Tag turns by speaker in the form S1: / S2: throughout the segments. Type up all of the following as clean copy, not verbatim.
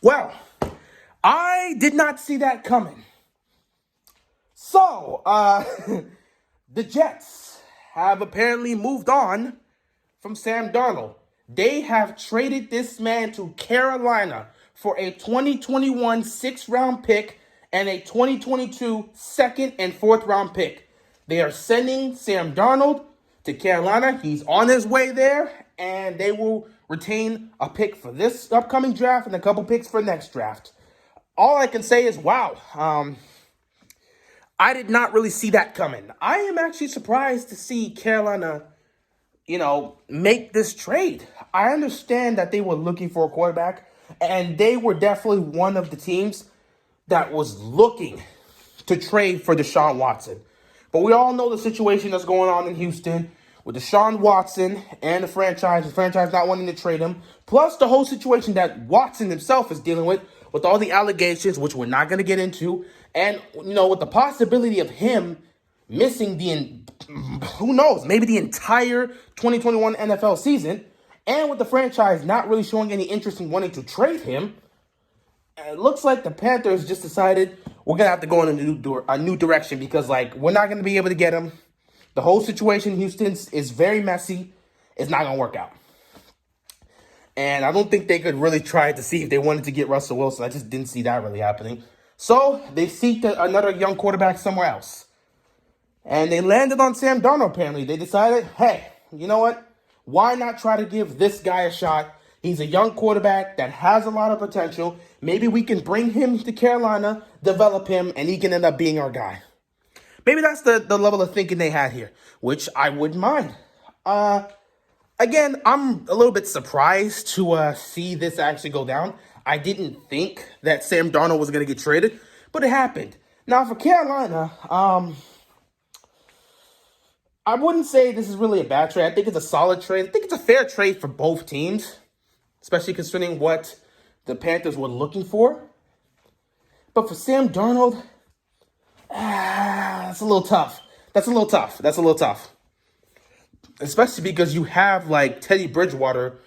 S1: Well, I did not see that coming. So, the Jets have apparently moved on from Sam Darnold. They have traded this man to Carolina for a 2021 sixth-round pick and a 2022 second and fourth-round pick. They are sending Sam Darnold to Carolina. He's on his way there, and they will retain a pick for this upcoming draft and a couple picks for next draft. All I can say is, wow, I did not really see that coming. I am actually surprised to see Carolina, make this trade. I understand that they were looking for a quarterback, and they were definitely one of the teams that was looking to trade for Deshaun Watson. But we all know the situation that's going on in Houston with Deshaun Watson and the franchise not wanting to trade him, plus the whole situation that Watson himself is dealing with all the allegations, which we're not going to get into, and, with the possibility of him missing who knows, maybe the entire 2021 NFL season, and with the franchise not really showing any interest in wanting to trade him, it looks like the Panthers just decided we're going to have to go in a new direction because, we're not going to be able to get him. The whole situation in Houston is very messy. It's not going to work out. And I don't think they could really try to see if they wanted to get Russell Wilson. I just didn't see that really happening. So they seeked another young quarterback somewhere else. And they landed on Sam Darnold, apparently. They decided, hey, you know what? Why not try to give this guy a shot? He's a young quarterback that has a lot of potential. Maybe we can bring him to Carolina, develop him, and he can end up being our guy. Maybe that's the level of thinking they had here, which I wouldn't mind. Again, I'm a little bit surprised to see this actually go down. I didn't think that Sam Darnold was going to get traded, but it happened. Now, for Carolina, I wouldn't say this is really a bad trade. I think it's a solid trade. I think it's a fair trade for both teams, especially considering what the Panthers were looking for. But for Sam Darnold, that's a little tough. That's a little tough. Especially because you have, Teddy Bridgewater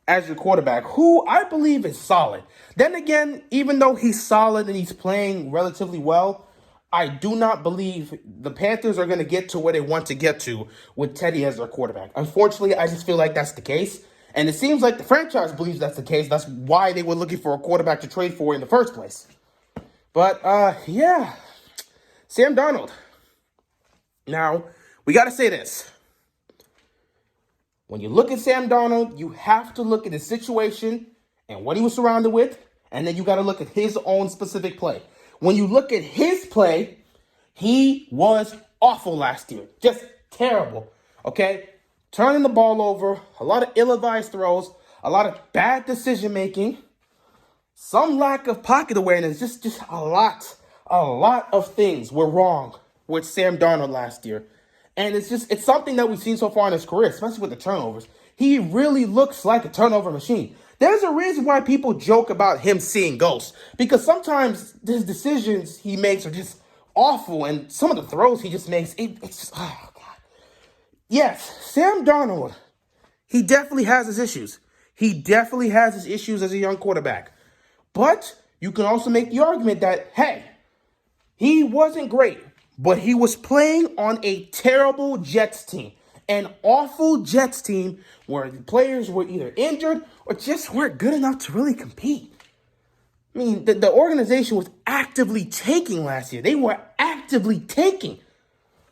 S1: as your quarterback, who I believe is solid. Then again, even though he's solid and he's playing relatively well, I do not believe the Panthers are going to get to where they want to get to with Teddy as their quarterback. Unfortunately, I just feel like that's the case. And it seems like the franchise believes that's the case. That's why they were looking for a quarterback to trade for in the first place. But, yeah, Sam Darnold. Now, we got to say this. When you look at Sam Darnold, you have to look at his situation and what he was surrounded with, and then you got to look at his own specific play. When you look at his play, he was awful last year. Just terrible, okay? Turning the ball over, a lot of ill-advised throws, a lot of bad decision-making, some lack of pocket awareness, just a lot of things were wrong with Sam Darnold last year. And it's something that we've seen so far in his career, especially with the turnovers. He really looks like a turnover machine. There's a reason why people joke about him seeing ghosts, because sometimes his decisions he makes are just awful, and some of the throws he just makes, it's just, oh, God. Yes, Sam Darnold, he definitely has his issues. He definitely has his issues as a young quarterback. But you can also make the argument that, hey, he wasn't great, but he was playing on a terrible Jets team. An awful Jets team where the players were either injured or just weren't good enough to really compete. I mean, the organization was actively tanking last year. They were actively tanking.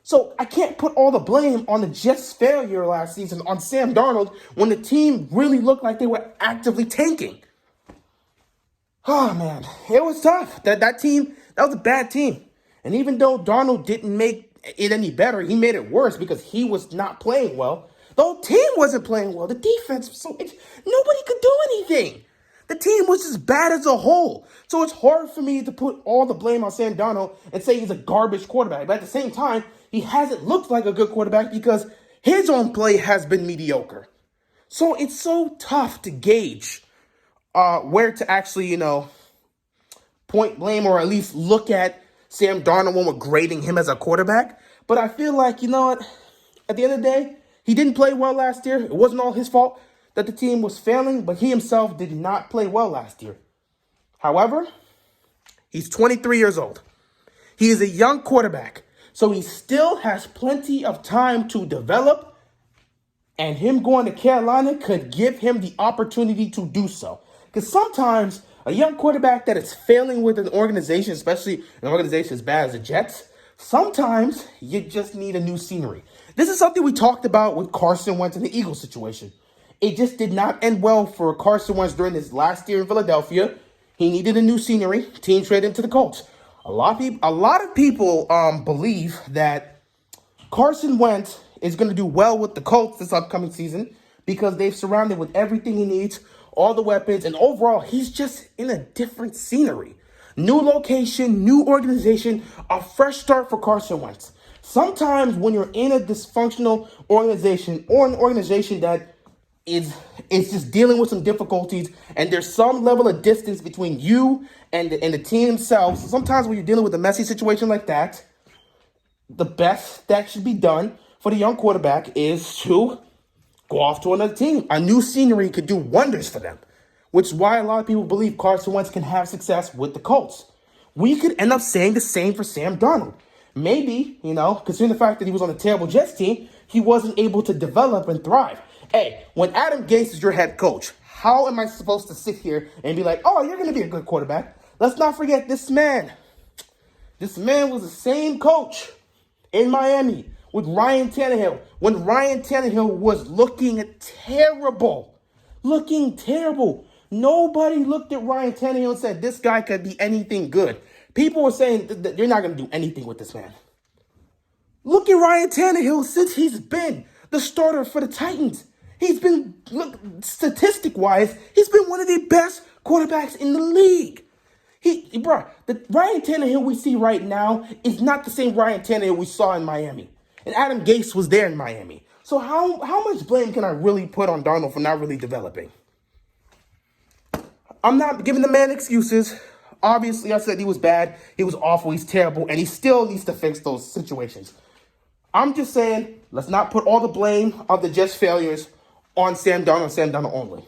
S1: So I can't put all the blame on the Jets' failure last season on Sam Darnold when the team really looked like they were actively tanking. Oh, man, it was tough. That team, that was a bad team. And even though Darnold didn't make it any better, he made it worse because he was not playing well. The whole team wasn't playing well. The defense, nobody could do anything. The team was as bad as a whole. So it's hard for me to put all the blame on Sam Darnold and say he's a garbage quarterback. But at the same time, he hasn't looked like a good quarterback because his own play has been mediocre. So it's so tough to gauge where to actually, point blame or at least look at Sam Darnold when we're grading him as a quarterback. But I feel like, you know what? At the end of the day, he didn't play well last year. It wasn't all his fault that the team was failing, but he himself did not play well last year. However, he's 23 years old. He is a young quarterback, so he still has plenty of time to develop, and him going to Carolina could give him the opportunity to do so. Because sometimes a young quarterback that is failing with an organization, especially an organization as bad as the Jets, sometimes you just need a new scenery. This is something we talked about with Carson Wentz in the Eagles situation. It just did not end well for Carson Wentz during his last year in Philadelphia. He needed a new scenery. Team traded him to the Colts. A lot of people believe that Carson Wentz is going to do well with the Colts this upcoming season because they've surrounded with everything he needs, all the weapons, and overall, he's just in a different scenery. New location, new organization, a fresh start for Carson Wentz. Sometimes when you're in a dysfunctional organization or an organization that is just dealing with some difficulties and there's some level of distance between you and the team themselves, sometimes when you're dealing with a messy situation like that, the best that should be done for the young quarterback is to go off to another team. A new scenery could do wonders for them, which is why a lot of people believe Carson Wentz can have success with the Colts. We could end up saying the same for Sam Darnold. Maybe, considering the fact that he was on a terrible Jets team, he wasn't able to develop and thrive. Hey, when Adam Gase is your head coach, how am I supposed to sit here and be like, oh, you're going to be a good quarterback? Let's not forget this man. This man was the same coach in Miami with Ryan Tannehill when Ryan Tannehill was looking terrible. Nobody looked at Ryan Tannehill and said, this guy could be anything good. People were saying that you're not going to do anything with this man. Look at Ryan Tannehill since he's been the starter for the Titans. He's been, statistic-wise, he's been one of the best quarterbacks in the league. The Ryan Tannehill we see right now is not the same Ryan Tannehill we saw in Miami. And Adam Gase was there in Miami. So how much blame can I really put on Darnold for not really developing? I'm not giving the man excuses. Obviously, I said he was bad, he was awful, he's terrible, and he still needs to fix those situations. I'm just saying, let's not put all the blame of the Jets' failures on Sam Darnold only.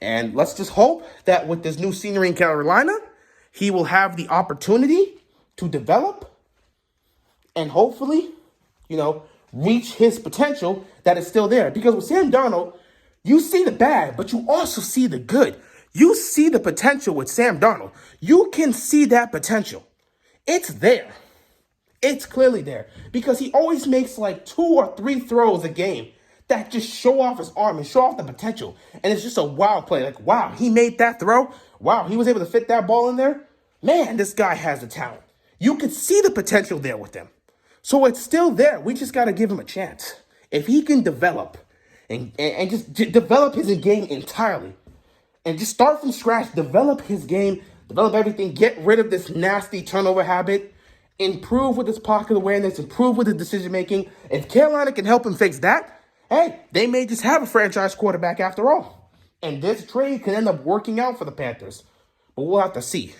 S1: And let's just hope that with this new scenery in Carolina, he will have the opportunity to develop and hopefully, reach his potential that is still there. Because with Sam Darnold, you see the bad, but you also see the good. You see the potential with Sam Darnold. You can see that potential. It's there. It's clearly there because he always makes like 2 or 3 throws a game that just show off his arm and show off the potential. And it's just a wild play. Like, wow, he made that throw. Wow, he was able to fit that ball in there. Man, this guy has the talent. You could see the potential there with him. So it's still there. We just got to give him a chance. If he can develop and just develop his game entirely and just start from scratch, develop his game, develop everything, get rid of this nasty turnover habit, improve with his pocket awareness, improve with his decision-making. If Carolina can help him fix that, hey, they may just have a franchise quarterback after all. And this trade could end up working out for the Panthers. But we'll have to see.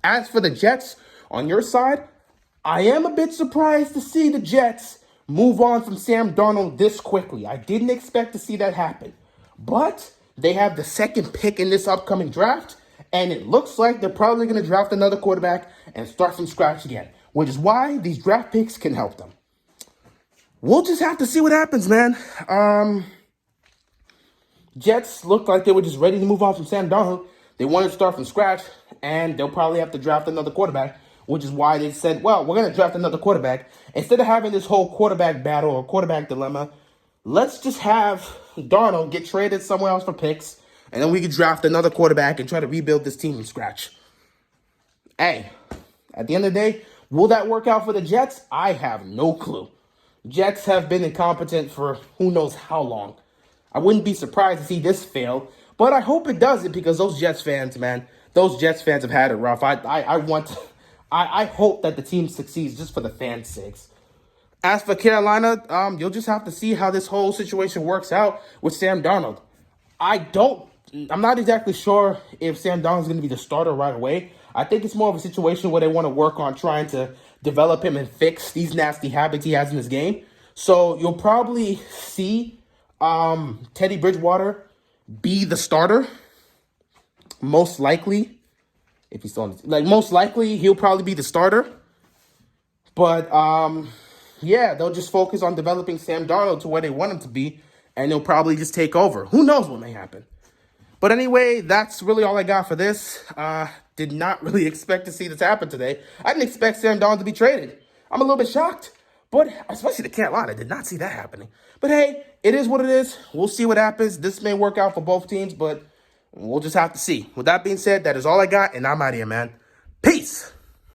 S1: As for the Jets, on your side, I am a bit surprised to see the Jets move on from Sam Darnold this quickly. I didn't expect to see that happen. But they have the second pick in this upcoming draft, and it looks like they're probably going to draft another quarterback and start from scratch again, which is why these draft picks can help them. We'll just have to see what happens, man. Jets look like they were just ready to move on from Sam Darnold. They wanted to start from scratch, and they'll probably have to draft another quarterback, which is why they said, well, we're going to draft another quarterback. Instead of having this whole quarterback battle or quarterback dilemma, let's just have Darnold get traded somewhere else for picks, and then we can draft another quarterback and try to rebuild this team from scratch. Hey, at the end of the day, will that work out for the Jets? I have no clue. Jets have been incompetent for who knows how long. I wouldn't be surprised to see this fail, but I hope it doesn't because those Jets fans, man, those Jets fans have had it rough. I hope that the team succeeds just for the fans' sakes. As for Carolina, you'll just have to see how this whole situation works out with Sam Darnold. I'm not exactly sure if Sam Darnold is going to be the starter right away. I think it's more of a situation where they want to work on trying to develop him and fix these nasty habits he has in his game. So you'll probably see Teddy Bridgewater be the starter most likely, if he's on, most likely he'll probably be the starter. But yeah, they'll just focus on developing Sam Darnold to where they want him to be, and they'll probably just take over. Who knows what may happen? But anyway, that's really all I got for this. Did not really expect to see this happen today. I didn't expect Sam Darnold to be traded. I'm a little bit shocked, but especially to Carolina, I did not see that happening. But hey, it is what it is. We'll see what happens. This may work out for both teams, but we'll just have to see. With that being said, that is all I got, and I'm out of here, man. Peace.